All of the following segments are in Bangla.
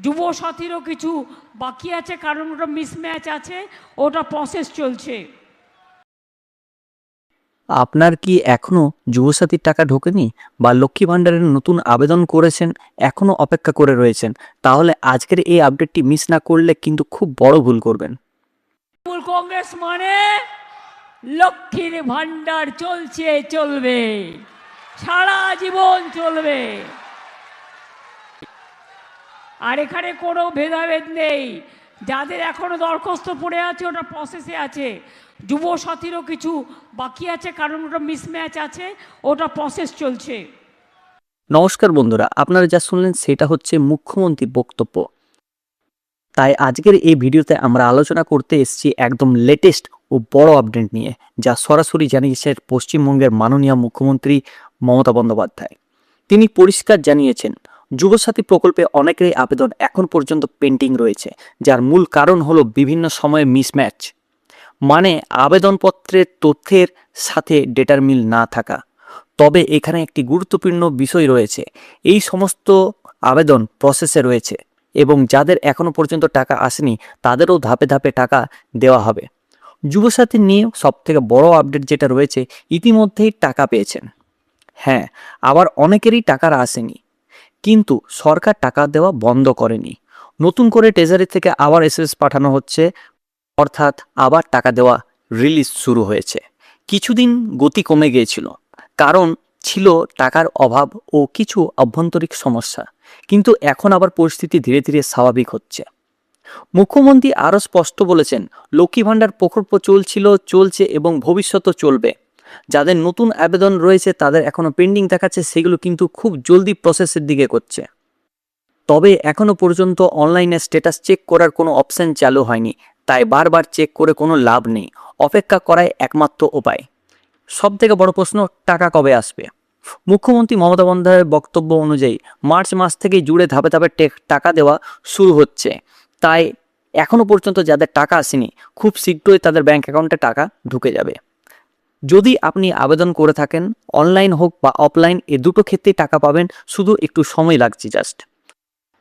যুবসাথীরও কিছু বাকি আছে, কারণ ওটা মিসম্যাচ আছে, ওটা প্রসেস চলছে। আপনার কি এখনো যুবসাথীর টাকা ঢোকেনি বা লক্ষ্মী ভাণ্ডারের নতুন আবেদন করেছেন, এখনো অপেক্ষা করে রয়েছেন, তাহলে আজকের এই আপডেটটি মিস না করলে কিন্তু খুব বড় ভুল করবেন। তৃণমূল কংগ্রেস মানে লক্ষ্মীর ভাণ্ডার চলছে, চলবে, সারা জীবন চলবে। আর এখানে কোনো ভেদাভেদ নেই। যাদের এখনো দরখাস্ত পড়ে আছে ওটা প্রসেসে আছে, যুবসাথীরও কিছু বাকি আছে, কারণ ওটা মিসম্যাচ আছে, ওটা প্রসেস চলছে। নমস্কার বন্ধুরা, আপনারা যা শুনলেন সেটা হচ্ছে মুখ্যমন্ত্রীর বক্তব্য। তাই আজকের এই ভিডিওতে আমরা আলোচনা করতে এসেছি একদম লেটেস্ট ও বড় আপডেট নিয়ে, যা সরাসরি জানিয়েছেন পশ্চিমবঙ্গের মাননীয় মুখ্যমন্ত্রী মমতা বন্দ্যোপাধ্যায়। তিনি পরিষ্কার জানিয়েছেন, যুবসাথী প্রকল্পে অনেকেরই আবেদন এখন পর্যন্ত পেন্ডিং রয়েছে, যার মূল কারণ হলো বিভিন্ন সময়ে মিসম্যাচ, মানে আবেদনপত্রের তথ্যের সাথে ডেটার মিল না থাকা। তবে এখানে একটি গুরুত্বপূর্ণ বিষয় রয়েছে, এই সমস্ত আবেদন প্রসেসে রয়েছে এবং যাদের এখনো পর্যন্ত টাকা আসেনি তাদেরও ধাপে ধাপে টাকা দেওয়া হবে। যুবসাথী নিয়ে সবথেকে বড় আপডেট যেটা রয়েছে, ইতিমধ্যেই টাকা পেয়েছেন। হ্যাঁ, আবার অনেকেরই টাকা আসেনি, কিন্তু সরকার টাকা দেওয়া বন্ধ করেনি। নতুন করে ট্রেজারি থেকে আবার এসএস পাঠানো হচ্ছে, অর্থাৎ আবার টাকা দেওয়া রিলিজ শুরু হয়েছে। কিছুদিন গতি কমে গিয়েছিল, কারণ ছিল টাকার অভাব ও কিছু অভ্যন্তরীণ সমস্যা, কিন্তু এখন আবার পরিস্থিতি ধীরে ধীরে স্বাভাবিক হচ্ছে। মুখ্যমন্ত্রী আরও স্পষ্ট বলেছেন, লক্ষ্মী ভাণ্ডার প্রকল্প চলছে এবং ভবিষ্যতেও চলবে। যাদের নতুন আবেদন রয়েছে তাদের এখনো পেন্ডিং দেখাচ্ছে, সেগুলো কিন্তু খুব জলদি প্রসেসের দিকে করছে। তবে এখনো পর্যন্ত অনলাইনে স্ট্যাটাস চেক করার কোনো অপশন চালু হয়নি, তাই বারবার চেক করে কোনো লাভ নেই। অপেক্ষা করাই একমাত্র উপায়। সব থেকে বড় প্রশ্ন, টাকা কবে আসবে? মুখ্যমন্ত্রী মমতা বন্দ্যোপাধ্যায়ের বক্তব্য অনুযায়ী মার্চ মাস থেকেই জুড়ে ধাপে ধাপে টাকা দেওয়া শুরু হচ্ছে। তাই এখনো পর্যন্ত যাদের টাকা আসেনি, খুব শীঘ্রই তাদের ব্যাংক অ্যাকাউন্টে টাকা ঢুকে যাবে। যদি আপনি আবেদন করে থাকেন, অনলাইন হোক বা অফলাইন, এ দুটো ক্ষেত্রেই টাকা পাবেন, শুধু একটু সময় লাগছে জাস্ট।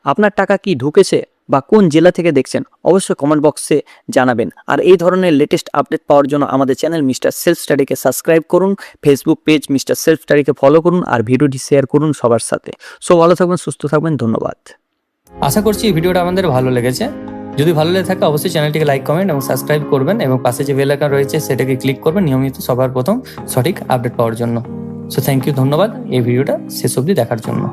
আপনার টাকা কি ঢুকেছে বা কোন জেলা থেকে দেখছেন অবশ্যই কমেন্ট বক্সে জানাবেন। আর এই ধরনের লেটেস্ট আপডেট পাওয়ার জন্য আমাদের চ্যানেল মিস্টার সেলফ স্টাডিকে সাবস্ক্রাইব করুন, ফেসবুক পেজ মিস্টার সেলফ স্টাডিকে ফলো করুন আর ভিডিওটি শেয়ার করুন সবার সাথে। সো ভালো থাকবেন, সুস্থ থাকবেন, ধন্যবাদ। আশা করছি এই ভিডিওটা আমাদের ভালো লেগেছে। যদি ভালো লেগে থাকে অবশ্যই চ্যানেলটিকে লাইক, কমেন্ট এবং সাবস্ক্রাইব করবেন এবং পাশে যে বেল আইকন রয়েছে সেটাকে ক্লিক করবেন নিয়মিত সবার প্রথম সঠিক আপডেট পাওয়ার জন্য। সো থ্যাংক ইউ, ধন্যবাদ এই ভিডিওটা শেষ অবধি দেখার জন্য।